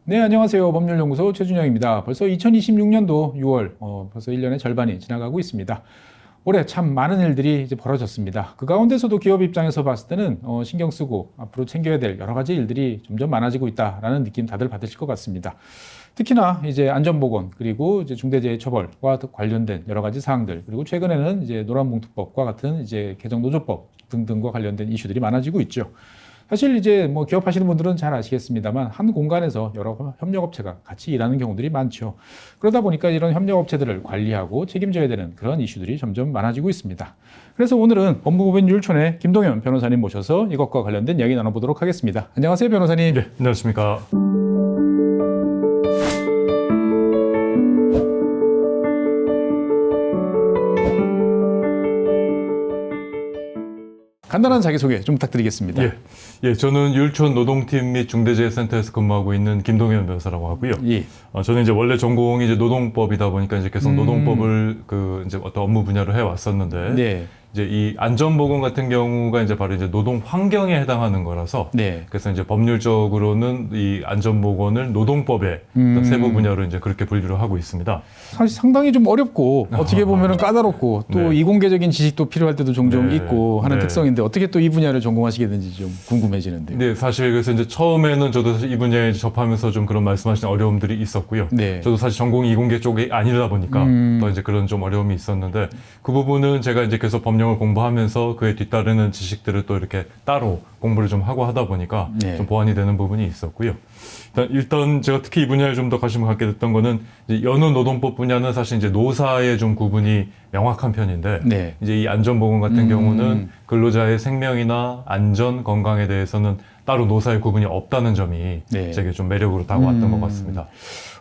네, 안녕하세요. 법률연구소 최준영입니다. 벌써 2026년도 6월, 벌써 1년의 절반이 지나가고 있습니다. 올해 참 많은 일들이 이제 벌어졌습니다. 그 가운데서도 기업 입장에서 봤을 때는 신경 쓰고 앞으로 챙겨야 될 여러 가지 일들이 점점 많아지고 있다라는 느낌 다들 받으실 것 같습니다. 특히나 이제 안전보건 그리고 이제 중대재해처벌과 관련된 여러 가지 사항들, 그리고 최근에는 이제 노란봉투법과 같은 이제 개정노조법 등등과 관련된 이슈들이 많아지고 있죠. 사실 이제 뭐 기업하시는 분들은 잘 아시겠습니다만 한 공간에서 여러 협력업체가 같이 일하는 경우들이 많죠. 그러다 보니까 이런 협력업체들을 관리하고 책임져야 되는 그런 이슈들이 점점 많아지고 있습니다. 그래서 오늘은 법무법인 율촌의 김동현 변호사님 모셔서 이것과 관련된 이야기 나눠보도록 하겠습니다. 안녕하세요, 변호사님. 네, 안녕하십니까. 간단한 자기소개 좀 부탁드리겠습니다. 저는 율촌 노동팀 및 중대재해센터에서 근무하고 있는 김동현 변호사라고 하고요. 예. 저는 이제 원래 전공이 이제 노동법이다 보니까 이제 계속 노동법을 이제 어떤 업무 분야로 해왔었는데, 네. 이제 이 안전보건 같은 경우가 이제 바로 이제 노동 환경에 해당하는 거라서, 네. 그래서 이제 법률적으로는 이 안전보건을 노동법의 어떤 세부 분야로 이제 그렇게 분류를 하고 있습니다. 사실 상당히 좀 어렵고 어떻게 보면 까다롭고 또 네. 이공계적인 지식도 필요할 때도 종종 네. 있고 하는 네. 특성인데 어떻게 또 이 분야를 전공하시게 된지 좀 궁금해지는데요. 네, 사실 그래서 이제 처음에는 저도 사실 이 분야에 접하면서 좀 그런 말씀하신 어려움들이 있었고요. 네. 저도 사실 전공이 이공계 쪽이 아니다 보니까 더 이제 그런 좀 어려움이 있었는데, 그 부분은 제가 이제 계속 법령을 공부하면서 그에 뒤따르는 지식들을 또 이렇게 따로 공부를 좀 하고 하다 보니까 네. 좀 보완이 되는 부분이 있었고요. 일단 제가 특히 이 분야에 좀 더 관심을 갖게 됐던 거는, 이제 연후노동법 분야는 사실 이제 노사의 좀 구분이 명확한 편인데, 네. 이제 이 안전보건 같은 경우는 근로자의 생명이나 안전, 건강에 대해서는 따로 노사의 구분이 없다는 점이 네. 제게 좀 매력으로 다가왔던 것 같습니다.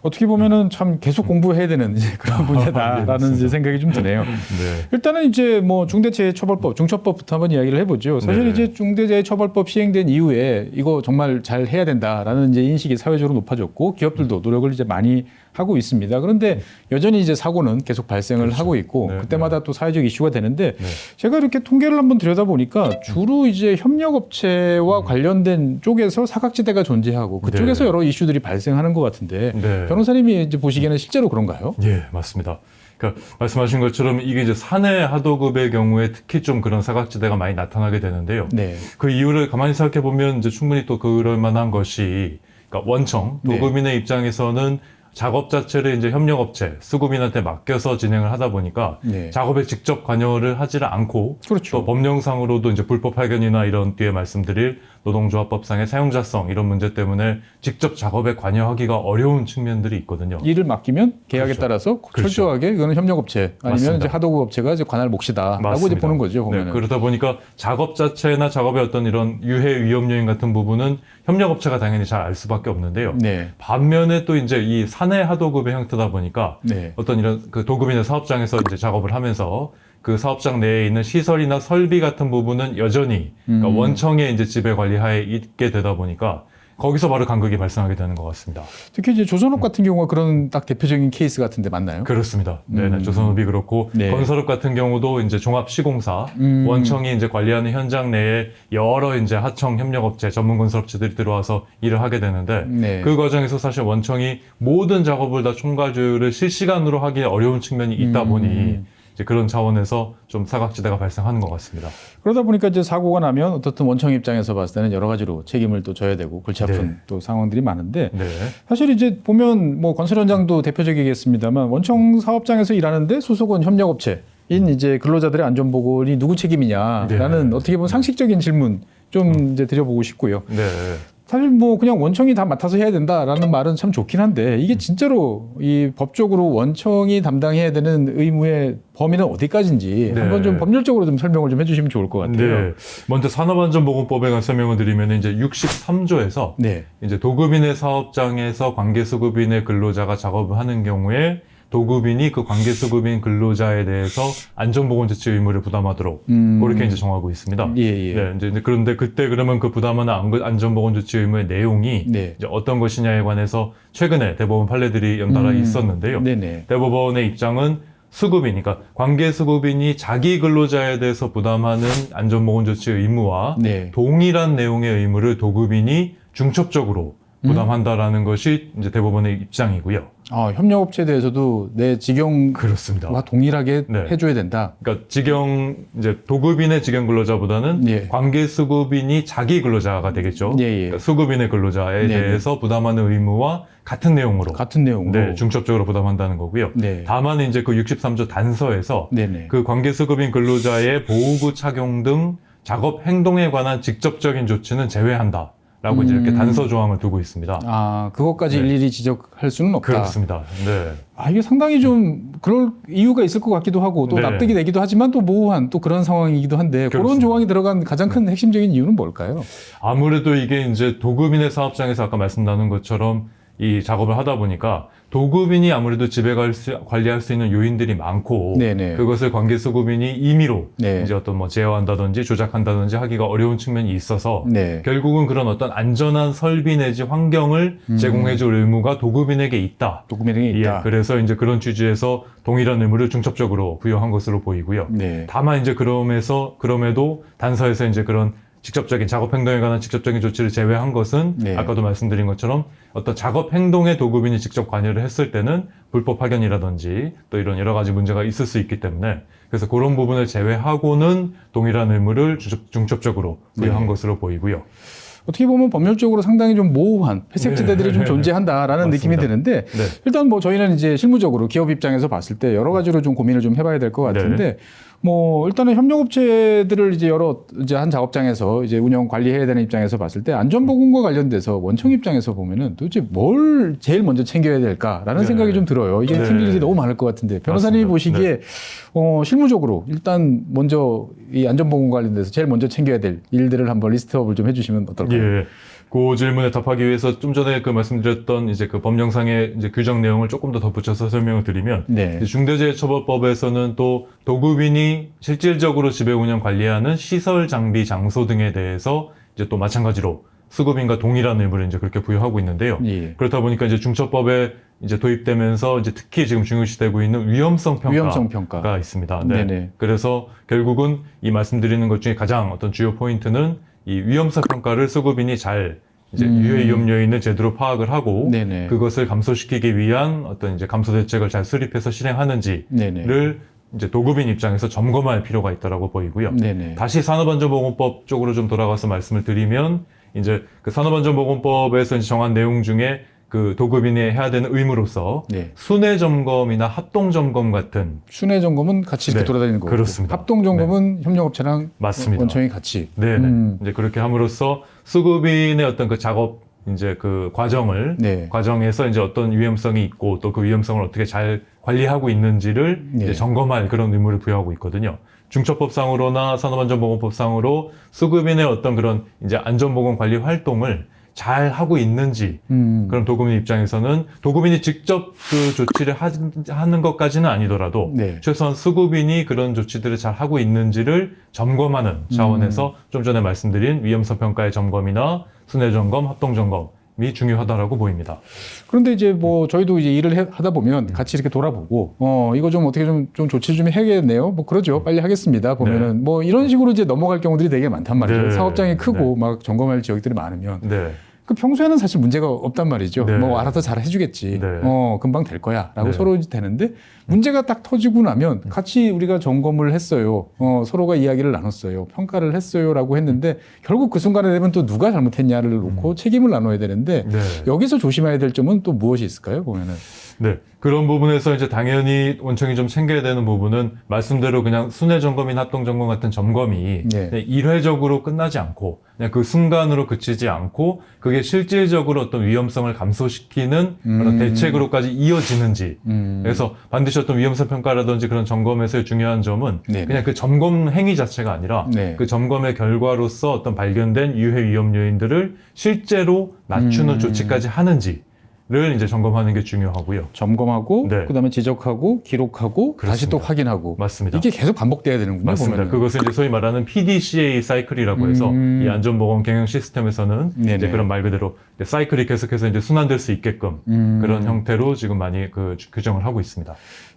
어떻게 보면은 참 계속 공부해야 되는 이제 그런 분야다라는 이제 생각이 좀 드네요. 네. 일단은 이제 뭐 중대재해처벌법, 중처법부터 한번 이야기를 해보죠. 사실 네. 이제 중대재해처벌법 시행된 이후에 이거 정말 잘 해야 된다라는 이제 인식이 사회적으로 높아졌고 기업들도 노력을 이제 많이 하고 있습니다. 그런데 여전히 이제 사고는 계속 발생을 그렇죠. 하고 있고 네, 그때마다 또 사회적 이슈가 되는데 네. 제가 이렇게 통계를 한번 들여다보니까 주로 이제 협력업체와 관련된 쪽에서 사각지대가 존재하고 그쪽에서 네. 여러 이슈들이 발생하는 것 같은데 네. 변호사님이 이제 보시기에는 실제로 그런가요? 예, 맞습니다. 그러니까 말씀하신 것처럼 이게 이제 사내 하도급의 경우에 특히 좀 그런 사각지대가 많이 나타나게 되는데요. 네. 그 이유를 가만히 생각해 보면 이제 충분히 또 그럴 만한 것이, 그러니까 원청, 네. 도급인의 입장에서는 작업 자체를 이제 협력업체, 수급인한테 맡겨서 진행을 하다 보니까 네. 작업에 직접 관여를 하지를 않고, 그렇죠. 또 법령상으로도 이제 불법 파견이나 이런 뒤에 말씀드릴 노동조합법상의 사용자성 이런 문제 때문에 직접 작업에 관여하기가 어려운 측면들이 있거든요. 일을 맡기면 계약에 그렇죠. 따라서 그렇죠. 철저하게 그거는 협력업체 아니면 맞습니다. 이제 하도급 업체가 이제 관할 몫이다라고 이제 보는 거죠. 보면은. 네, 그러다 보니까 작업 자체나 작업의 어떤 이런 유해 위험 요인 같은 부분은 협력업체가 당연히 잘 알 수밖에 없는데요. 네. 반면에 또 이제 이 사내 하도급의 형태다 보니까 네. 어떤 이런 그 도급인의 사업장에서 이제 작업을 하면서 그 사업장 내에 있는 시설이나 설비 같은 부분은 여전히 그러니까 원청의 이제 지배 관리하에 있게 되다 보니까 거기서 바로 간극이 발생하게 되는 것 같습니다. 특히 이제 조선업 같은 경우가 그런 딱 대표적인 케이스 같은데 맞나요? 그렇습니다. 네네. 조선업이 그렇고, 네. 건설업 같은 경우도 이제 종합시공사, 원청이 이제 관리하는 현장 내에 여러 이제 하청 협력업체, 전문 건설업체들이 들어와서 일을 하게 되는데, 네. 그 과정에서 사실 원청이 모든 작업을 다 총괄조율을 실시간으로 하기 어려운 측면이 있다 보니, 이제 그런 차원에서 좀 사각지대가 발생하는 것 같습니다. 그러다 보니까 이제 사고가 나면 어떻든 원청 입장에서 봤을 때는 여러 가지로 책임을 또 져야 되고 골치 아픈 네. 또 상황들이 많은데 네. 사실 이제 보면 뭐 건설 현장도 대표적이겠습니다만 원청 사업장에서 일하는데 소속은 협력업체인 이제 근로자들의 안전보건이 누구 책임이냐라는 네. 어떻게 보면 상식적인 질문 좀 이제 드려보고 싶고요. 네. 사실 뭐 그냥 원청이 다 맡아서 해야 된다라는 말은 참 좋긴 한데 이게 진짜로 이 법적으로 원청이 담당해야 되는 의무의 범위는 어디까지인지 네. 한번 좀 법률적으로 좀 설명을 좀 해주시면 좋을 것 같아요. 네. 먼저 산업안전보건법에 관한 설명을 드리면 이제 63조에서 네. 이제 도급인의 사업장에서 관계수급인의 근로자가 작업을 하는 경우에 도급인이 그 관계수급인 근로자에 대해서 안전보건조치 의무를 부담하도록 그렇게 이제 정하고 있습니다. 예, 예. 네, 이제 그런데 그때 그러면 그 부담하는 안전보건조치 의무의 내용이 네. 이제 어떤 것이냐에 관해서 최근에 대법원 판례들이 연달아 있었는데요. 네네. 대법원의 입장은 수급인, 그러니까 관계수급인이 자기 근로자에 대해서 부담하는 안전보건조치 의무와 네. 동일한 내용의 의무를 도급인이 중첩적으로 부담한다라는 것이 이제 대법원의 입장이고요. 협력업체에 대해서도 내 직영과 그렇습니다. 동일하게 네. 해줘야 된다. 그러니까 이제 도급인의 직영 근로자보다는 예. 관계 수급인이 자기 근로자가 되겠죠. 예, 예. 그러니까 수급인의 근로자에 네, 대해서 부담하는 의무와 같은 내용으로 같은 내용으로. 네, 중첩적으로 부담한다는 거고요. 네. 다만 이제 그 63조 단서에서 네네. 그 관계 수급인 근로자의 보호구 착용 등 작업 행동에 관한 직접적인 조치는 제외한다. 라고 이제 이렇게 단서 조항을 두고 있습니다. 그것까지 네. 일일이 지적할 수는 없다. 그렇습니다. 네. 이게 상당히 좀 그럴 이유가 있을 것 같기도 하고 또 네. 납득이 되기도 하지만 또 모호한 또 그런 상황이기도 한데 그런 그렇습니다. 조항이 들어간 가장 큰 핵심적인 이유는 뭘까요? 아무래도 이게 이제 도급인의 사업장에서 아까 말씀 나눈 것처럼 이 작업을 하다 보니까 도급인이 아무래도 지배 관리할 수 있는 요인들이 많고 네네. 그것을 관계수급인이 임의로 네. 이제 어떤 뭐 제어한다든지 조작한다든지 하기가 어려운 측면이 있어서 네. 결국은 그런 어떤 안전한 설비 내지 환경을 제공해줄 의무가 도급인에게 있다. 도구명이 있다. 예, 그래서 이제 그런 취지에서 동일한 의무를 중첩적으로 부여한 것으로 보이고요. 네. 다만 이제 그럼에도 단서에서 이제 그런 직접적인 작업 행동에 관한 직접적인 조치를 제외한 것은 네. 아까도 말씀드린 것처럼 어떤 작업 행동에 도급인이 직접 관여를 했을 때는 불법 파견이라든지 또 이런 여러 가지 문제가 있을 수 있기 때문에 그래서 그런 부분을 제외하고는 동일한 의무를 중첩적으로 부여한 네. 것으로 보이고요. 어떻게 보면 법률적으로 상당히 좀 모호한 회색지대들이 네. 좀 존재한다라는 느낌이 맞습니다. 드는데 네. 일단 뭐 저희는 이제 실무적으로 기업 입장에서 봤을 때 여러 가지로 좀 고민을 좀 해봐야 될 것 같은데 뭐 일단은 협력업체들을 이제 이제 한 작업장에서 이제 운영 관리해야 되는 입장에서 봤을 때 안전보건과 관련돼서 원청 입장에서 보면은 도대체 뭘 제일 먼저 챙겨야 될까라는 네. 생각이 좀 들어요. 이게 네. 챙길 일이 너무 많을 것 같은데 변호사님이 맞습니다. 보시기에 실무적으로 일단 먼저 이 안전보건 관련돼서 제일 먼저 챙겨야 될 일들을 한번 리스트업을 좀 해주시면 어떨까요? 예. 그 질문에 답하기 위해서 좀 전에 그 말씀드렸던 이제 그 법령상의 이제 규정 내용을 조금 더 덧붙여서 설명을 드리면 네. 이제 중대재해처벌법에서는 또 도급인이 실질적으로 지배 운영 관리하는 시설, 장비, 장소 등에 대해서 이제 또 마찬가지로 수급인과 동일한 의무를 이제 그렇게 부여하고 있는데요. 예. 그렇다 보니까 이제 중처법에 이제 도입되면서 이제 특히 지금 중요시되고 있는 위험성 평가가 있습니다. 네. 네네. 그래서 결국은 이 말씀드리는 것 중에 가장 어떤 주요 포인트는 이 위험성 평가를 수급인이 잘 이제 유해 위험 요인을 제대로 파악을 하고 네네. 그것을 감소시키기 위한 어떤 이제 감소 대책을 잘 수립해서 실행하는지를 네네. 이제 도급인 입장에서 점검할 필요가 있다라고 보이고요. 네네. 다시 산업안전보건법 쪽으로 좀 돌아가서 말씀을 드리면 이제 그 산업안전보건법에서 이제 정한 내용 중에 그 도급인이 해야 되는 의무로서 네. 순회 점검이나 합동 점검 같은 순회 점검은 같이 이렇게 네, 돌아다니는 거고 그렇습니다. 합동 점검은 협력업체랑 맞습니다. 원청이 같이. 네네. 이제 그렇게 함으로써 수급인의 어떤 그 작업 이제 그 네. 과정에서 이제 어떤 위험성이 있고 또 그 위험성을 어떻게 잘 관리하고 있는지를 네. 이제 점검할 그런 의무를 부여하고 있거든요. 중처법상으로나 산업안전보건법상으로 수급인의 어떤 그런 이제 안전보건 관리 활동을 잘 하고 있는지 그럼 도급인 입장에서는 도급인이 직접 그 조치를 하는 것까지는 아니더라도 네. 최소한 수급인이 그런 조치들을 잘 하고 있는지를 점검하는 차원에서 좀 전에 말씀드린 위험성 평가의 점검이나 순회 점검, 합동 점검이 중요하다라고 보입니다. 그런데 이제 뭐 저희도 이제 일을 하다 보면 같이 이렇게 돌아보고 이거 좀 어떻게 좀 조치 좀 해야겠네요. 뭐 그러죠. 빨리 하겠습니다. 보면은 뭐 이런 식으로 이제 넘어갈 경우들이 되게 많단 말이죠. 네. 사업장이 크고 막 점검할 지역들이 많으면 네. 그 평소에는 사실 문제가 없단 말이죠. 네. 뭐 알아서 잘 해주겠지. 네. 금방 될 거야라고 네. 서로 되는데 문제가 딱 터지고 나면 같이 우리가 점검을 했어요. 서로가 이야기를 나눴어요. 평가를 했어요라고 했는데 결국 그 순간에 되면 또 누가 잘못했냐를 놓고 책임을 나눠야 되는데 네. 여기서 조심해야 될 점은 또 무엇이 있을까요? 보면은. 네. 그런 부분에서 이제 당연히 원청이 좀 챙겨야 되는 부분은 말씀대로 그냥 순회 점검이나 합동 점검 같은 점검이 네. 그냥 일회적으로 끝나지 않고 그냥 그 순간으로 그치지 않고 그게 실질적으로 어떤 위험성을 감소시키는 그런 대책으로까지 이어지는지 그래서 반드시 어떤 위험성 평가라든지 그런 점검에서의 중요한 점은 네네. 그냥 그 점검 행위 자체가 아니라 네. 그 점검의 결과로서 어떤 발견된 유해 위험 요인들을 실제로 낮추는 조치까지 하는지 이제 점검하는 게 중요하고요. 점검하고 네. 그다음에 지적하고 기록하고 다시 또 그렇습니다. 확인하고 맞습니다. 이게 계속 반복돼야 되는군요. 맞습니다. 보면은. 그것은 이제 소위 말하는 PDCA 사이클이라고 해서 이 안전보건 경영 시스템에서는 네네. 이제 그런 말 그대로 이제 사이클이 계속해서 이제 순환될 수 있게끔 그런 형태로 지금 많이 규정을 하고 있습니다.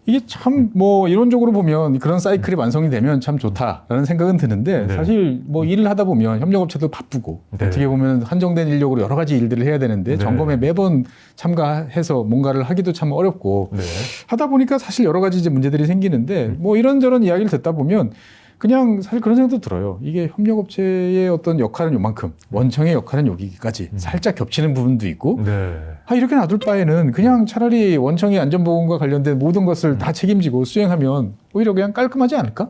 이게 참 뭐 이론적으로 보면 그런 사이클이 완성이 되면 참 좋다라는 생각은 드는데 네. 사실 뭐 일을 하다 보면 협력업체도 바쁘고 네. 어떻게 보면 한정된 인력으로 여러 가지 일들을 해야 되는데 네. 점검에 매번 참가해서 뭔가를 하기도 참 어렵고 네. 하다 보니까 사실 여러 가지 이제 문제들이 생기는데 뭐 이런저런 이야기를 듣다 보면 그냥 사실 그런 생각도 들어요. 이게 협력업체의 어떤 역할은 요만큼, 원청의 역할은 여기까지 살짝 겹치는 부분도 있고, 네. 이렇게 놔둘 바에는 그냥 차라리 원청이 안전보건과 관련된 모든 것을 다 책임지고 수행하면 오히려 그냥 깔끔하지 않을까?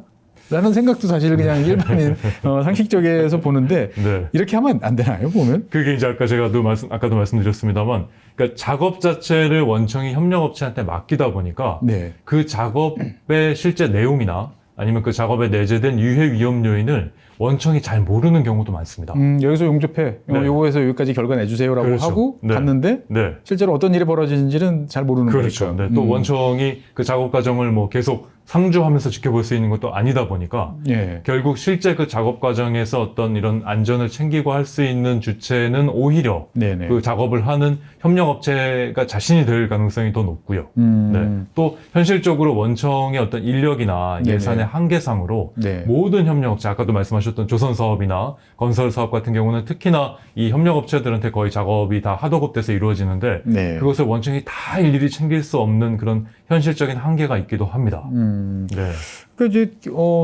라는 생각도 사실 그냥 일반인 상식적에서 보는데 네. 이렇게 하면 안 되나요, 보면? 그게 이제 아까도 말씀드렸습니다만, 그러니까 작업 자체를 원청이 협력업체한테 맡기다 보니까 네. 그 작업의 실제 내용이나 아니면 그 작업에 내재된 유해 위험 요인을 원청이 잘 모르는 경우도 많습니다. 여기서 용접해. 네. 요거에서 여기까지 결과 내주세요라고 그렇죠. 하고 네. 갔는데 네. 실제로 어떤 일이 벌어지는지는 잘 모르는 그렇죠. 거니까. 네. 또 원청이 그 작업 과정을 뭐 계속 상주하면서 지켜볼 수 있는 것도 아니다 보니까 예. 결국 실제 그 작업 과정에서 어떤 이런 안전을 챙기고 할 수 있는 주체는 오히려 네네. 그 작업을 하는 협력업체가 자신이 될 가능성이 더 높고요. 네. 또 현실적으로 원청의 어떤 인력이나 네네. 예산의 한계상으로 네. 모든 협력업체, 아까도 말씀하셨던 조선사업이나 건설사업 같은 경우는 특히나 이 협력업체들한테 거의 작업이 다 하도급돼서 이루어지는데 네. 그것을 원청이 다 일일이 챙길 수 없는 그런 현실적인 한계가 있기도 합니다. 네. 그러니까 이제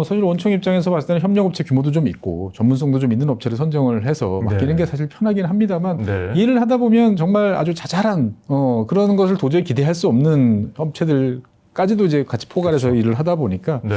사실 원청 입장에서 봤을 때는 협력업체 규모도 좀 있고 전문성도 좀 있는 업체를 선정을 해서 맡기는 네. 게 사실 편하긴 합니다만 네. 일을 하다 보면 정말 아주 자잘한 그런 것을 도저히 기대할 수 없는 업체들까지도 이제 같이 포괄해서 그렇죠. 일을 하다 보니까 네.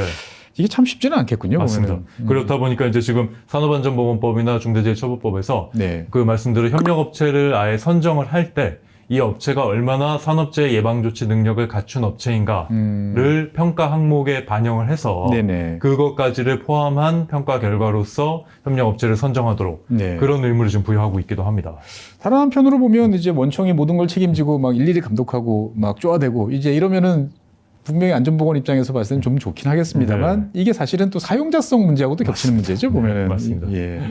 이게 참 쉽지는 않겠군요. 맞습니다. 보면은. 그렇다 보니까 이제 지금 산업안전보건법이나 중대재해처벌법에서 네. 그 말씀대로 협력업체를 아예 선정을 할 때 이 업체가 얼마나 산업재해 예방조치 능력을 갖춘 업체인가를 평가 항목에 반영을 해서 네네. 그것까지를 포함한 평가 결과로서 협력업체를 선정하도록 네. 그런 의무를 지금 부여하고 있기도 합니다. 다른 한편으로 보면 이제 원청이 모든 걸 책임지고 막 일일이 감독하고 막 쪼아대고 이제 이러면은 분명히 안전보건 입장에서 봤을 때는 좀 좋긴 하겠습니다만 이게 사실은 또 사용자성 문제하고도 겹치는 문제죠, 보면은. 맞습니다. 예.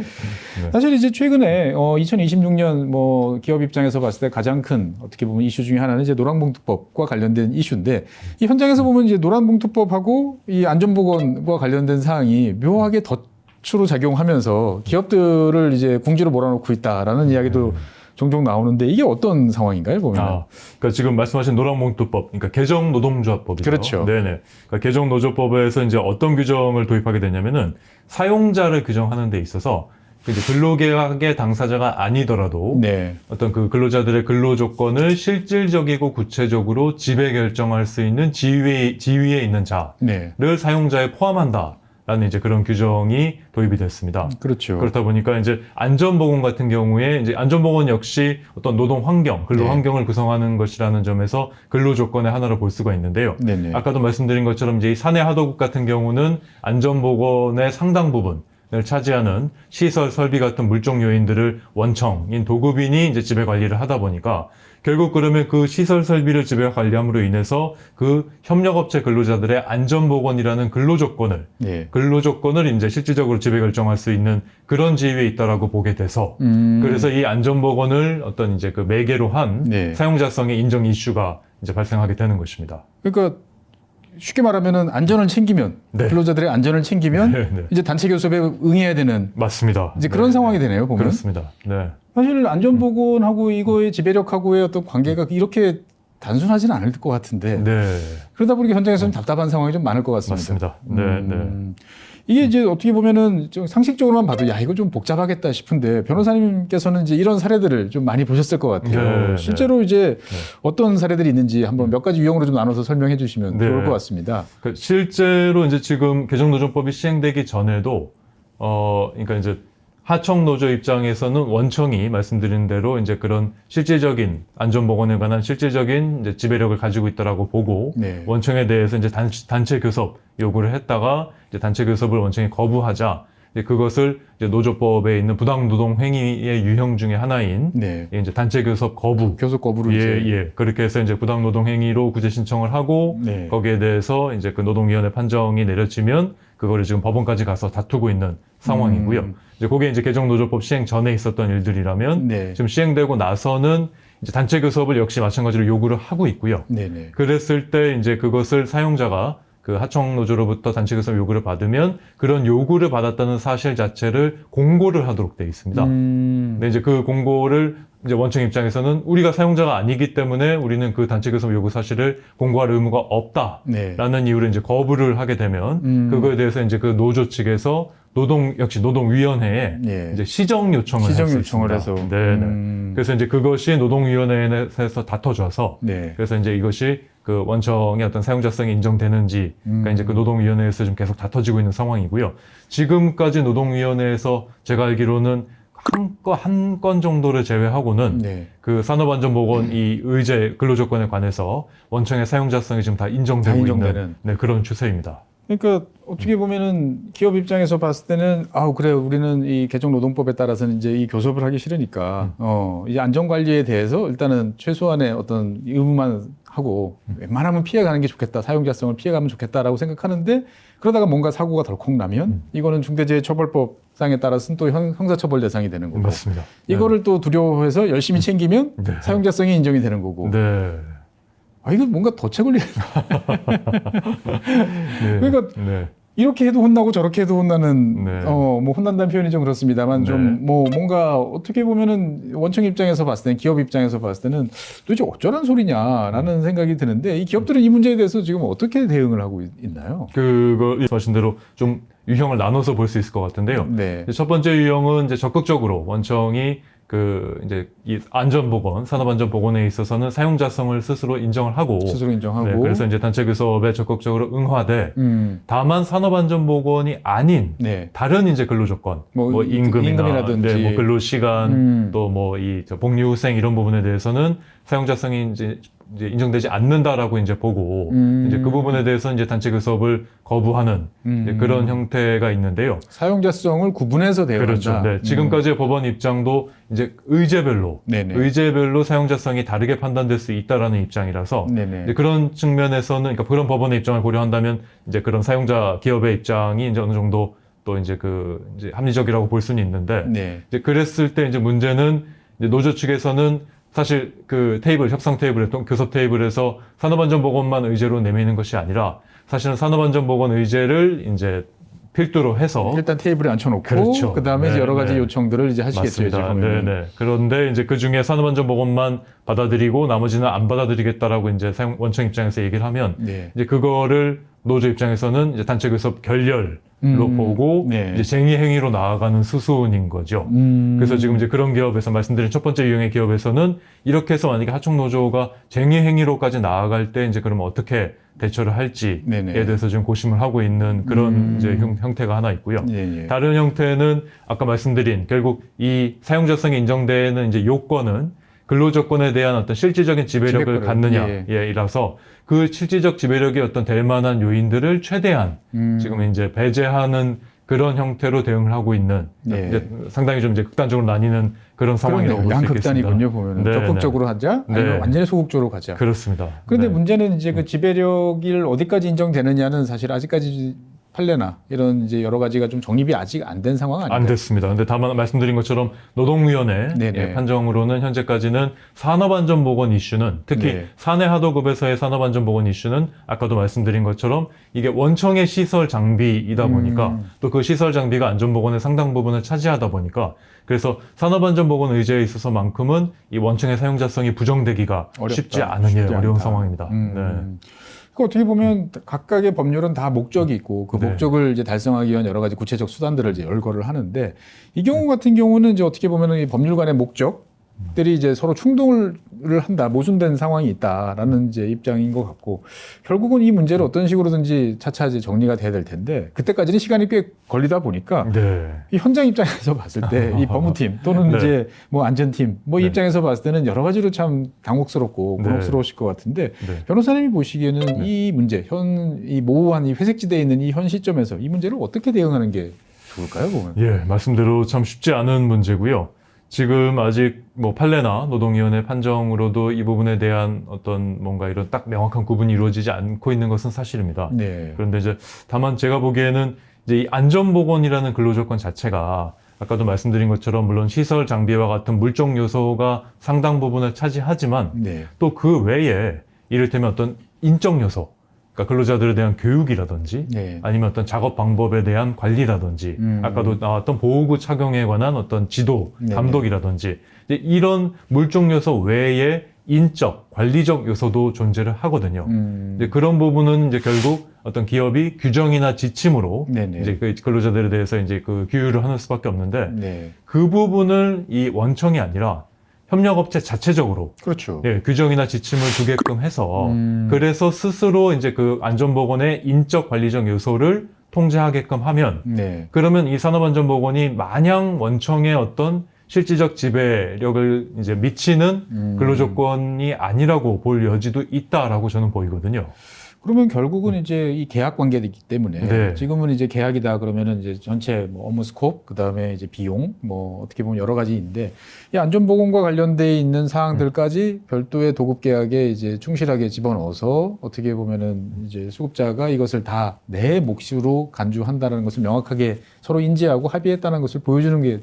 사실 이제 최근에 2026년 뭐 기업 입장에서 봤을 때 가장 큰 어떻게 보면 이슈 중에 하나는 이제 노란봉투법과 관련된 이슈인데 이 현장에서 보면 이제 노란봉투법하고 이 안전보건과 관련된 사항이 묘하게 덫으로 작용하면서 기업들을 이제 궁지로 몰아넣고 있다라는 이야기도 종종 나오는데 이게 어떤 상황인가요, 보면? 그러니까 지금 말씀하신 노란봉투법, 그러니까 개정노동조합법이죠. 그렇죠. 네네. 그러니까 개정노조법에서 이제 어떤 규정을 도입하게 되냐면은 사용자를 규정하는 데 있어서 이제 근로계약의 당사자가 아니더라도 네. 어떤 그 근로자들의 근로 조건을 실질적이고 구체적으로 지배 결정할 수 있는 지위에 있는 자를 네. 사용자에 포함한다. 라는 이제 그런 규정이 도입이 됐습니다. 그렇죠. 그렇다 보니까 이제 안전보건 같은 경우에 이제 안전보건 역시 어떤 노동 환경, 근로 네. 환경을 구성하는 것이라는 점에서 근로 조건의 하나로 볼 수가 있는데요. 네네. 아까도 말씀드린 것처럼 이제 이 사내 하도급 같은 경우는 안전보건의 상당 부분을 차지하는 시설, 설비 같은 물적 요인들을 원청인 도급인이 이제 지배 관리를 하다 보니까 결국 그러면 그 시설 설비를 지배 관리함으로 인해서 그 협력업체 근로자들의 안전보건이라는 네. 근로 조건을 이제 실질적으로 지배 결정할 수 있는 그런 지위에 있다라고 보게 돼서 그래서 이 안전보건을 어떤 이제 그 매개로 한 네. 사용자성의 인정 이슈가 이제 발생하게 되는 것입니다. 그러니까 쉽게 말하면은 안전을 챙기면 네. 근로자들의 안전을 챙기면 네, 네. 이제 단체 교섭에 응해야 되는 맞습니다. 이제 그런 상황이 되네요, 보면. 그렇습니다. 네. 사실 안전보건하고 이거의 지배력하고의 어떤 관계가 이렇게 단순하지는 않을 것 같은데 네. 그러다 보니까 현장에서는 답답한 상황이 좀 많을 것 같습니다. 맞습니다. 네, 네. 이게 이제 어떻게 보면은 좀 상식적으로만 봐도 야 이거 좀 복잡하겠다 싶은데 변호사님께서는 이제 이런 사례들을 좀 많이 보셨을 것 같아요. 네, 실제로 이제 어떤 사례들이 있는지 한번 몇 가지 유형으로 좀 나눠서 설명해 주시면 네. 좋을 것 같습니다. 그 실제로 이제 지금 개정노조법이 시행되기 전에도 그러니까 이제 하청 노조 입장에서는 원청이 말씀드린 대로 이제 그런 실질적인 안전보건에 관한 실질적인 이제 지배력을 가지고 있다라고 보고 네. 원청에 대해서 이제 단체 교섭 요구를 했다가 이제 단체 교섭을 원청이 거부하자 이제 그것을 이제 노조법에 있는 부당노동 행위의 유형 중에 하나인 네. 이제 단체 교섭 거부. 교섭 거부로 예, 이제 예. 그렇게 해서 이제 부당노동 행위로 구제 신청을 하고 네. 거기에 대해서 이제 그 노동위원회 판정이 내려지면 그거를 지금 법원까지 가서 다투고 있는 상황이고요. 이제 그게 이제 개정노조법 시행 전에 있었던 일들이라면 네. 지금 시행되고 나서는 이제 단체 교섭을 역시 마찬가지로 요구를 하고 있고요. 네네. 그랬을 때 이제 그것을 사용자가 그 하청 노조로부터 단체 교섭 요구를 받으면 그런 요구를 받았다는 사실 자체를 공고를 하도록 되어 있습니다. 근데 이제 그 공고를 이제 원청 입장에서는 우리가 사용자가 아니기 때문에 우리는 그 단체 교섭 요구 사실을 공고할 의무가 없다라는 네. 이유로 이제 거부를 하게 되면 그거에 대해서 이제 그 노조 측에서 역시 노동위원회에 네. 이제 시정 요청을 시정 할 수 요청을 있습니다. 해서. 네네. 그래서 이제 그것이 노동위원회에서 다퉈져서 네. 그래서 이제 이것이 그 원청의 어떤 사용자성이 인정되는지, 그러니까 이제 그 노동위원회에서 좀 계속 다퉈지고 있는 상황이고요. 지금까지 노동위원회에서 제가 알기로는 한 건 정도를 제외하고는 네. 그 산업안전보건 이 의제 근로조건에 관해서 원청의 사용자성이 지금 다 인정되고 다 있는 인정되는. 네, 그런 추세입니다. 그러니까 어떻게 보면은 기업 입장에서 봤을 때는 그래 우리는 이 개정노동법에 따라서는 이제 이 교섭을 하기 싫으니까 이제 안전관리에 대해서 일단은 최소한의 어떤 의무만 하고 웬만하면 피해가는 게 좋겠다, 사용자성을 피해가면 좋겠다라고 생각하는데 그러다가 뭔가 사고가 덜컥 나면 이거는 중대재해처벌법상에 따라서는 또 형사처벌 대상이 되는 거고 맞습니다. 이거를 또 두려워해서 열심히 챙기면 네. 사용자성이 인정이 되는 거고 네. 이거 뭔가 더 채걸리 네. 그러니까 네. 이렇게 해도 혼나고 저렇게 해도 혼나는 네. 뭐 혼난다는 표현이 좀 그렇습니다만 네. 좀 뭐 뭔가 어떻게 보면은 원청 입장에서 봤을 때는 기업 입장에서 봤을 때는 도대체 어쩌란 소리냐라는 생각이 드는데 이 기업들은 이 문제에 대해서 지금 어떻게 대응을 하고 있나요? 그거 말씀하신 대로 좀 유형을 나눠서 볼 수 있을 것 같은데요. 네. 첫 번째 유형은 이제 적극적으로 원청이 그 이제 이 안전보건, 산업안전보건에 있어서는 사용자성을 스스로 인정을 하고 스스로 인정하고 네, 그래서 이제 단체 교섭에 적극적으로 응하되 다만 산업안전보건이 아닌 네. 다른 이제 근로조건, 뭐 임금이라든지. 뭐 근로시간, 또 뭐 이 복리후생 이런 부분에 대해서는 사용자성이 이제 인정되지 않는다라고 이제 보고 이제 그 부분에 대해서 이제 단체 교섭을 거부하는 이제 그런 형태가 있는데요. 사용자성을 구분해서 대응한다. 그렇죠. 네. 지금까지의 법원 입장도 이제 네네. 의제별로 사용자성이 다르게 판단될 수 있다라는 입장이라서 네네. 이제 그런 측면에서는 그러니까 그런 법원의 입장을 고려한다면 이제 그런 사용자 기업의 입장이 이제 어느 정도 또 이제 이제 합리적이라고 볼 수는 있는데 네. 이제 그랬을 때 이제 문제는 이제 노조 측에서는 사실 그 협상 테이블에 교섭 테이블에서 산업안전보건만 의제로 내미는 것이 아니라 사실은 산업안전보건 의제를 이제 필두로 해서 일단 테이블에 앉혀놓고 그렇죠. 그다음에 이제 네, 여러 가지 네. 요청들을 이제 하시겠죠. 이제 맞습니다. 보면은. 네네. 그런데 이제 그 중에 산업안전보건만 받아들이고 나머지는 안 받아들이겠다라고 이제 원청 입장에서 얘기를 하면 네. 이제 그거를 노조 입장에서는 이제 단체 교섭 결렬로 보고 네. 이제 쟁의 행위로 나아가는 수순인 거죠. 그래서 지금 이제 그런 기업에서 말씀드린 첫 번째 유형의 기업에서는 이렇게 해서 만약에 하청 노조가 쟁의 행위로까지 나아갈 때 이제 그러면 어떻게 대처를 할지에 네네. 대해서 지금 고심을 하고 있는 그런 이제 형태가 하나 있고요. 예, 예. 다른 형태는 아까 말씀드린 결국 이 사용자성이 인정되는 이제 요건은 근로조건에 대한 어떤 실질적인 지배력을 지배권을, 갖느냐, 예. 이라서 그 실질적 지배력이 어떤 될 만한 요인들을 최대한 지금 이제 배제하는 그런 형태로 대응을 하고 있는 네. 이제 상당히 좀 이제 극단적으로 나뉘는 그런 상황이라고 볼 수 있겠습니다. 양극단이군요 보면은 네, 적극적으로 하자, 아니면 네. 완전히 소극적으로 가자. 그렇습니다. 그런데 네. 문제는 이제 그 지배력이 어디까지 인정되느냐는 사실 아직까지 판례나 이런 이제 여러 가지가 좀 정립이 아직 안 된 상황 아닌가요? 안 됐습니다. 근데 다만 말씀드린 것처럼 노동위원회 네네. 판정으로는 현재까지는 산업안전보건 이슈는 특히 네. 사내 하도급에서의 산업안전보건 이슈는 아까도 말씀드린 것처럼 이게 원청의 시설 장비이다 보니까 또 그 시설 장비가 안전보건의 상당 부분을 차지하다 보니까 그래서 산업안전보건 의제에 있어서만큼은 이 원청의 사용자성이 부정되기가 쉽지 않은 어려운 상황입니다. 네. 그 어떻게 보면 각각의 법률은 다 목적이 있고 그 네. 목적을 이제 달성하기 위한 여러 가지 구체적 수단들을 이제 열거를 하는데 이 경우 같은 경우는 이제 어떻게 보면은 이 법률 간의 목적들이 이제 서로 충돌을 한다, 모순된 상황이 있다라는 이제 입장인 것 같고 결국은 이 문제를 어떤 식으로든지 차차 이제 정리가 돼야 될 텐데 그때까지는 시간이 꽤 걸리다 보니까 네. 이 현장 입장에서 봤을 때 이 법무팀 또는 네. 이제 뭐 안전팀 뭐 네. 입장에서 봤을 때는 여러 가지로 참 당혹스럽고 네. 곤혹스러우실 것 같은데 네. 변호사님이 보시기에는 이 문제 이 모호한 이 회색지대에 있는 이 현 시점에서 이 문제를 어떻게 대응하는 게 좋을까요, 보면? 예, 말씀대로 참 쉽지 않은 문제고요. 지금 아직 뭐 판례나 노동위원회 판정으로도 이 부분에 대한 어떤 뭔가 이런 딱 명확한 구분이 이루어지지 않고 있는 것은 사실입니다. 네. 그런데 이제 다만 제가 보기에는 이제 이 안전보건이라는 근로조건 자체가 아까도 말씀드린 것처럼 물론 시설 장비와 같은 물적 요소가 상당 부분을 차지하지만 네. 또 그 외에 이를테면 어떤 인적 요소, 그러니까 근로자들에 대한 교육이라든지 네. 아니면 어떤 작업 방법에 대한 관리라든지 아까도 나왔던 보호구 착용에 관한 어떤 지도, 네네. 감독이라든지 이제 이런 물적 요소 외에 인적, 관리적 요소도 존재를 하거든요. 이제 그런 부분은 이제 결국 어떤 기업이 규정이나 지침으로 네네. 이제 그 근로자들에 대해서 이제 그 규율을 하는 수밖에 없는데 네. 그 부분을 이 원청이 아니라 협력업체 자체적으로 그렇죠. 예, 규정이나 지침을 두게끔 해서 그래서 스스로 이제 그 안전보건의 인적 관리적 요소를 통제하게끔 하면 네. 그러면 이 산업안전보건이 마냥 원청의 어떤 실질적 지배력을 이제 미치는 근로조건이 아니라고 볼 여지도 있다라고 저는 보이거든요. 그러면 결국은 이제 이 계약 관계이기 때문에 네. 지금은 이제 계약이다 그러면은 이제 전체 뭐 업무 스콥 그다음에 이제 비용 뭐 어떻게 보면 여러 가지 있는데 이 안전보건과 관련돼 있는 사항들까지 별도의 도급 계약에 이제 충실하게 집어넣어서 어떻게 보면은 이제 수급자가 이것을 다 내 몫으로 간주한다는 것을 명확하게 서로 인지하고 합의했다는 것을 보여주는 게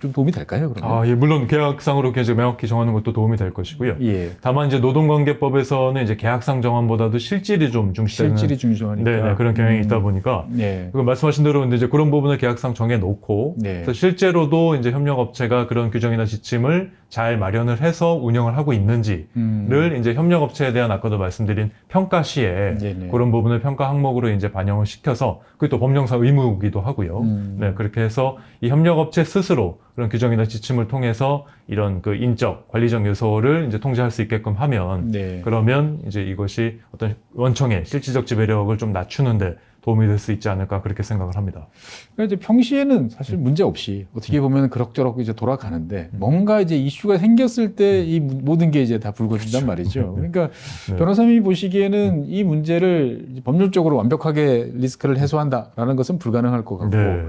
좀 도움이 될까요, 그러면? 아, 예, 물론 계약상으로 이렇게 명확히 정하는 것도 도움이 될 것이고요. 예. 다만 이제 노동관계법에서는 이제 계약상 정함보다도 실질이 좀 중시되는 실질이 중요하니까. 네, 그런 경향이 있다 보니까 네. 그 말씀하신 대로 근데 이제 그런 부분을 계약상 정해 놓고 네. 그래서 실제로도 이제 협력업체가 그런 규정이나 지침을 잘 마련을 해서 운영을 하고 있는지를 이제 협력업체에 대한 아까도 말씀드린 평가 시에 네네. 그런 부분을 평가 항목으로 이제 반영을 시켜서 그게 또 법령상 의무이기도 하고요. 네, 그렇게 해서 이 협력업체 스스로 그런 규정이나 지침을 통해서 이런 그 인적, 관리적 요소를 이제 통제할 수 있게끔 하면 네. 그러면 이제 이것이 어떤 원청의 실질적 지배력을 좀 낮추는데 도움이 될 수 있지 않을까 그렇게 생각을 합니다. 그러니까 이제 평시에는 사실 문제 없이 어떻게 보면 그럭저럭 이제 돌아가는데 뭔가 이제 이슈가 생겼을 때 이 모든 게 이제 다 불거진단 말이죠. 그러니까 네. 변호사님이 보시기에는 이 문제를 법률적으로 완벽하게 리스크를 해소한다라는 것은 불가능할 것 같고 네.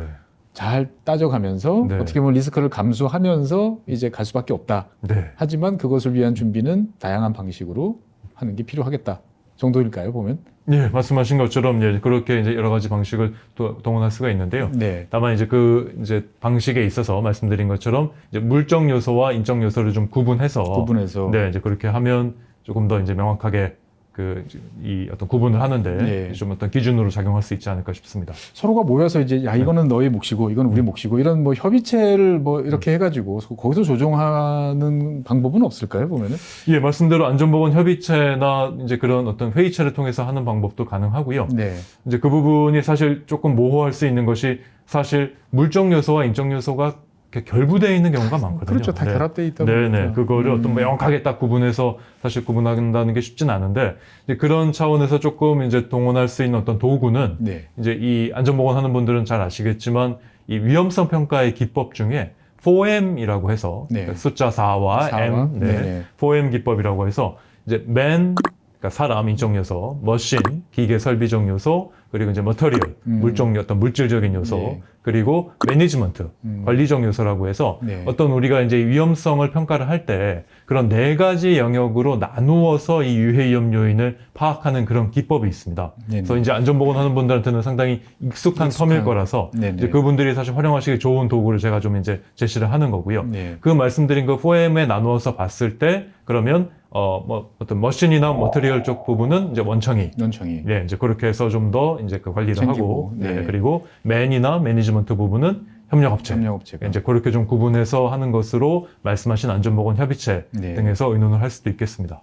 잘 따져가면서 네. 어떻게 보면 리스크를 감수하면서 이제 갈 수밖에 없다. 네. 하지만 그것을 위한 준비는 다양한 방식으로 하는 게 필요하겠다 정도일까요, 보면? 예, 말씀하신 것처럼 예, 그렇게 이제 여러 가지 방식을 또 동원할 수가 있는데요. 네. 다만 이제 그 이제 방식에 있어서 말씀드린 것처럼 이제 물적 요소와 인적 요소를 좀 구분해서 네, 이제 그렇게 하면 조금 더 이제 명확하게 그 이 어떤 구분을 하는데 네. 좀 어떤 기준으로 작용할 수 있지 않을까 싶습니다. 서로가 모여서 이제 야 이거는 너의 몫이고 이건 우리 몫이고 이런 뭐 협의체를 뭐 이렇게 해가지고 거기서 조정하는 방법은 없을까요, 보면은? 예, 말씀대로 안전보건 협의체나 이제 그런 어떤 회의체를 통해서 하는 방법도 가능하고요. 네. 이제 그 부분이 사실 조금 모호할 수 있는 것이 사실 물적 요소와 인적 요소가 이렇게 결부되어 있는 경우가 많거든요. 그렇죠. 다 네. 결합되어 있다 보니까. 네네. 그거를 어떤 명확하게 딱 구분해서 사실 구분한다는 게 쉽진 않은데 이제 그런 차원에서 조금 이제 동원할 수 있는 어떤 도구는 네. 이제 이 안전보건 하는 분들은 잘 아시겠지만 이 위험성 평가의 기법 중에 4M이라고 해서 네. 그러니까 숫자 4와 M, 네. 네네. 4M 기법이라고 해서 이제 man, 그러니까 사람 인적 요소, machine 기계 설비적 요소, 그리고 이제 material 물적 어떤 물질적인 요소, 네. 그리고 매니지먼트 관리적 요소라고 해서 네. 어떤 우리가 이제 위험성을 평가를 할 때 그런 네 가지 영역으로 나누어서 이 유해 위험 요인을 파악하는 그런 기법이 있습니다. 네네. 그래서 이제 안전보건 하는 분들한테는 상당히 익숙한 텀일 거라서 네네. 이제 그분들이 사실 활용하시기 좋은 도구를 제가 좀 이제 제시를 하는 거고요. 네. 그 말씀드린 그 4M에 나누어서 봤을 때 그러면 뭐 어떤 머신이나 머터리얼 쪽 부분은 이제 원청이 연청이. 네, 이제 그렇게 해서 좀 더 이제 그 관리를 챙기고, 하고 네. 네, 그리고 매니나 매니지먼트 부분은 협력업체 협력업체가. 이제 그렇게 좀 구분해서 하는 것으로 말씀하신 안전보건 협의체 네. 등에서 의논을 할 수도 있겠습니다.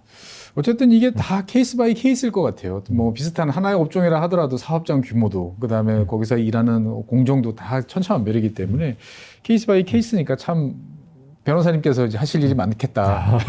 어쨌든 이게 다 케이스 바이 케이스일 것 같아요. 뭐 비슷한 하나의 업종이라 하더라도 사업장 규모도 그다음에 거기서 일하는 공정도 다 천차만별이기 때문에 케이스 바이 케이스니까 참 변호사님께서 이제 하실 일이 많겠다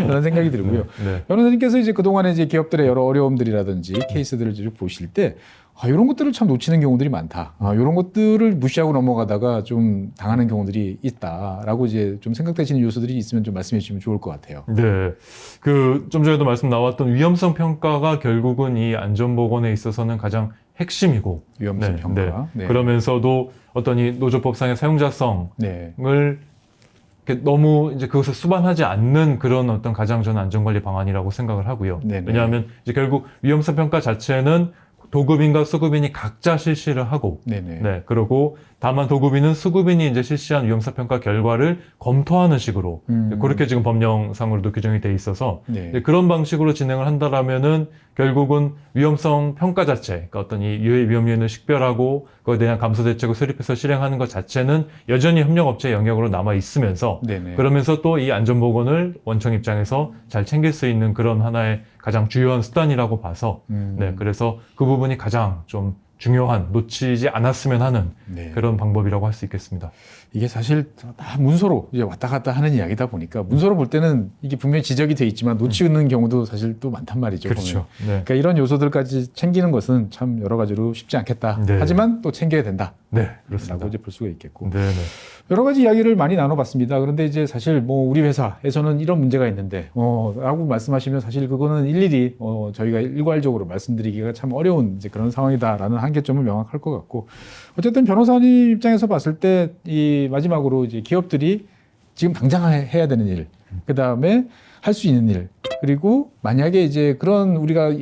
그런 생각이 들고요. 네. 변호사님께서 이제 그동안에 이제 기업들의 여러 어려움들이라든지 케이스들을 쭉 보실 때 이런 것들을 참 놓치는 경우들이 많다. 이런 것들을 무시하고 넘어가다가 좀 당하는 경우들이 있다라고 이제 좀 생각되시는 요소들이 있으면 좀 말씀해 주시면 좋을 것 같아요. 네. 그 좀 전에도 말씀 나왔던 위험성 평가가 결국은 이 안전보건에 있어서는 가장 핵심이고 위험성 평가. 네. 그러면서도 어떤 이 노조법상의 사용자성을 네. 이렇게 너무 이제 그것을 수반하지 않는 그런 어떤 가장 저는 안전관리 방안이라고 생각을 하고요. 네네. 왜냐하면 이제 결국 위험성 평가 자체는 도급인과 수급인이 각자 실시를 하고, 네네. 네, 그리고 다만 도급인은 수급인이 이제 실시한 위험성 평가 결과를 검토하는 식으로 그렇게 지금 법령상으로도 규정이 돼 있어서 네. 이제 그런 방식으로 진행을 한다라면은 결국은 위험성 평가 자체, 그러니까 어떤 이 유해 위험 요인을 식별하고 그거에 대한 감소 대책을 수립해서 실행하는 것 자체는 여전히 협력업체 영역으로 남아 있으면서 네네. 그러면서 또 이 안전보건을 원청 입장에서 잘 챙길 수 있는 그런 하나의 가장 주요한 수단이라고 봐서 네, 그래서 그 부분이 가장 좀 중요한, 놓치지 않았으면 하는 네. 그런 방법이라고 할 수 있겠습니다. 이게 사실 다 문서로 이제 왔다 갔다 하는 이야기다 보니까 문서로 볼 때는 이게 분명히 지적이 돼 있지만 놓치는 경우도 사실 또 많단 말이죠. 보면. 네. 그러니까 이런 요소들까지 챙기는 것은 참 여러 가지로 쉽지 않겠다. 네. 하지만 또 챙겨야 된다. 네, 그렇습니다. 라고 이제 볼 수가 있겠고. 네, 네. 여러 가지 이야기를 많이 나눠봤습니다. 그런데 이제 사실 뭐 우리 회사에서는 이런 문제가 있는데, 라고 말씀하시면 사실 그거는 일일이 저희가 일괄적으로 말씀드리기가 참 어려운 이제 그런 상황이다라는 한계점은 명확할 것 같고, 어쨌든 변호사님 입장에서 봤을 때 이 마지막으로 이제 기업들이 지금 당장 해야 되는 일, 그 다음에 할 수 있는 일, 그리고 만약에 이제 그런 우리가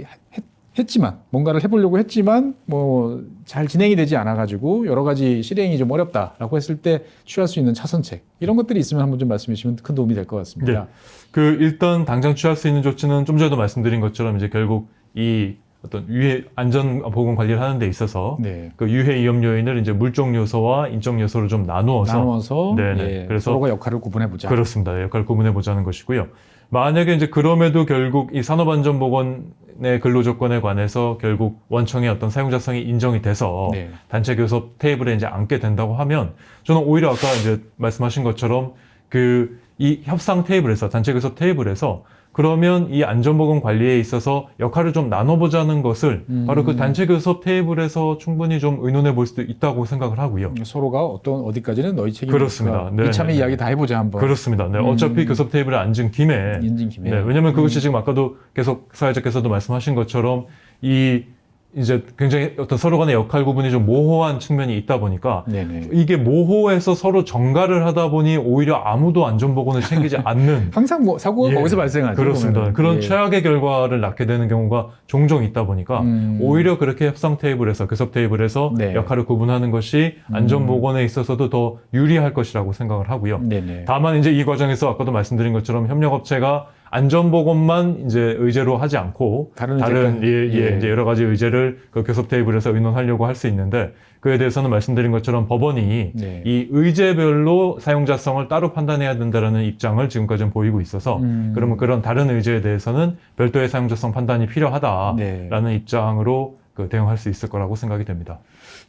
했지만 뭔가를 해보려고 했지만 뭐 잘 진행이 되지 않아 가지고 여러 가지 실행이 좀 어렵다라고 했을 때 취할 수 있는 차선책 이런 것들이 있으면 한번 좀 말씀해 주시면 큰 도움이 될 것 같습니다. 그 일단 당장 취할 수 있는 조치는 좀 전에도 말씀드린 것처럼 이제 결국 이 어떤 유해 안전 보건 관리를 하는 데 있어서 네. 그 유해 위험 요인을 이제 물적 요소와 인적 요소로 좀 나누어서 네네. 예, 그래서 서로가 역할을 구분해 보자. 그렇습니다. 역할 구분해 보자는 것이고요. 만약에 이제 그럼에도 결국 이 산업안전보건의 근로조건에 관해서 결국 원청의 어떤 사용자성이 인정이 돼서 네. 단체 교섭 테이블에 이제 앉게 된다고 하면 저는 오히려 아까 이제 말씀하신 것처럼 그 이 협상 테이블에서 단체 교섭 테이블에서 그러면 이 안전보건 관리에 있어서 역할을 좀 나눠보자는 것을 바로 그 단체 교섭 테이블에서 충분히 좀 의논해 볼 수도 있다고 생각을 하고요. 서로가 어디까지는 너희 책임이니까 그렇습니다. 네, 이참에 네, 이야기 다 해보자 한번. 그렇습니다. 네, 어차피 교섭 테이블에 앉은 김에 인진 김에. 네, 왜냐면 그것이 지금 아까도 계속 사회자께서도 말씀하신 것처럼 이 이제 굉장히 어떤 서로 간의 역할 구분이 좀 모호한 측면이 있다 보니까 네네. 이게 모호해서 서로 정가를 하다 보니 오히려 아무도 안전보건을 챙기지 않는 항상 뭐 사고가 예, 거기서 발생하죠. 그렇습니다. 보면은. 그런 예. 최악의 결과를 낳게 되는 경우가 종종 있다 보니까 오히려 그렇게 협상 테이블에서 교섭 테이블에서 네. 역할을 구분하는 것이 안전보건에 있어서도 더 유리할 것이라고 생각을 하고요. 네네. 다만 이제 이 과정에서 아까도 말씀드린 것처럼 협력업체가 안전보건만 이제 의제로 하지 않고 다른 예. 이제 여러 가지 의제를 그 교섭 테이블에서 의논하려고 할 수 있는데 그에 대해서는 말씀드린 것처럼 법원이 네. 이 의제별로 사용자성을 따로 판단해야 된다라는 입장을 지금까지는 보이고 있어서 그러면 그런 다른 의제에 대해서는 별도의 사용자성 판단이 필요하다라는 네. 입장으로 그 대응할 수 있을 거라고 생각이 됩니다.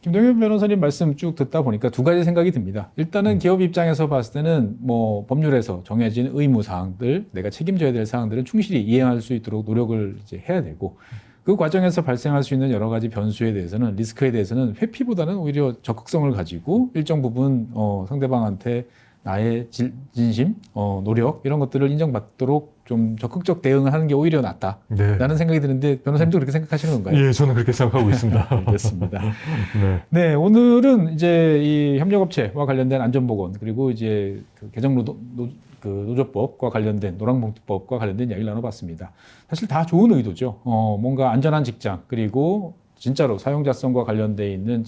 김동현 변호사님 말씀 쭉 듣다 보니까 두 가지 생각이 듭니다. 일단은 기업 입장에서 봤을 때는 뭐 법률에서 정해진 의무 사항들, 내가 책임져야 될 사항들은 충실히 이행할 수 있도록 노력을 이제 해야 되고 그 과정에서 발생할 수 있는 여러 가지 변수에 대해서는 리스크에 대해서는 회피보다는 오히려 적극성을 가지고 일정 부분 상대방한테 나의 진심, 노력 이런 것들을 인정받도록 좀 적극적 대응을 하는 게 오히려 낫다라는 네. 생각이 드는데 변호사님도 그렇게 생각하시는 건가요? 예, 저는 그렇게 생각하고 있습니다. 알겠습니다. 네. 네, 오늘은 이제 이 협력업체와 관련된 안전보건 그리고 이제 그 노조법과 관련된 노랑봉투법과 관련된 이야기를 나눠봤습니다. 사실 다 좋은 의도죠. 뭔가 안전한 직장 그리고 진짜로 사용자성과 관련돼 있는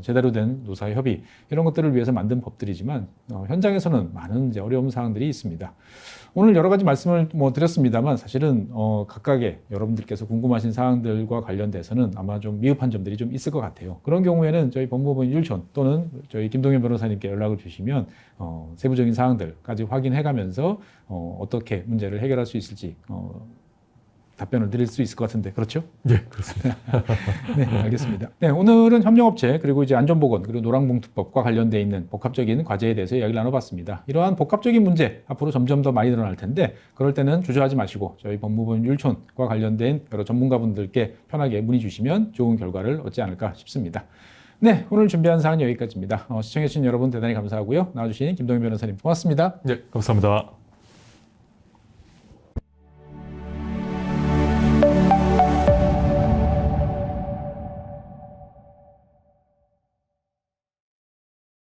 제대로 된 노사 협의 이런 것들을 위해서 만든 법들이지만 현장에서는 많은 이제 어려운 사항들이 있습니다. 오늘 여러 가지 말씀을 드렸습니다만 사실은 각각의 여러분들께서 궁금하신 사항들과 관련돼서는 아마 좀 미흡한 점들이 좀 있을 것 같아요. 그런 경우에는 저희 법무부 율촌 또는 저희 김동현 변호사님께 연락을 주시면 세부적인 사항들까지 확인해가면서 어떻게 문제를 해결할 수 있을지 답변을 드릴 수 있을 것 같은데 그렇죠? 예, 그렇습니다. 네, 알겠습니다. 네, 오늘은 협력업체 그리고 이제 안전보건 그리고 노랑봉투법과 관련돼 있는 복합적인 과제에 대해서 이야기를 나눠봤습니다. 이러한 복합적인 문제 앞으로 점점 더 많이 늘어날 텐데 그럴 때는 주저하지 마시고 저희 법무부 율촌과 관련된 여러 전문가분들께 편하게 문의 주시면 좋은 결과를 얻지 않을까 싶습니다. 네, 오늘 준비한 사항은 여기까지입니다. 시청해주신 여러분 대단히 감사하고요. 나와주신 김동현 변호사님 고맙습니다. 네, 감사합니다.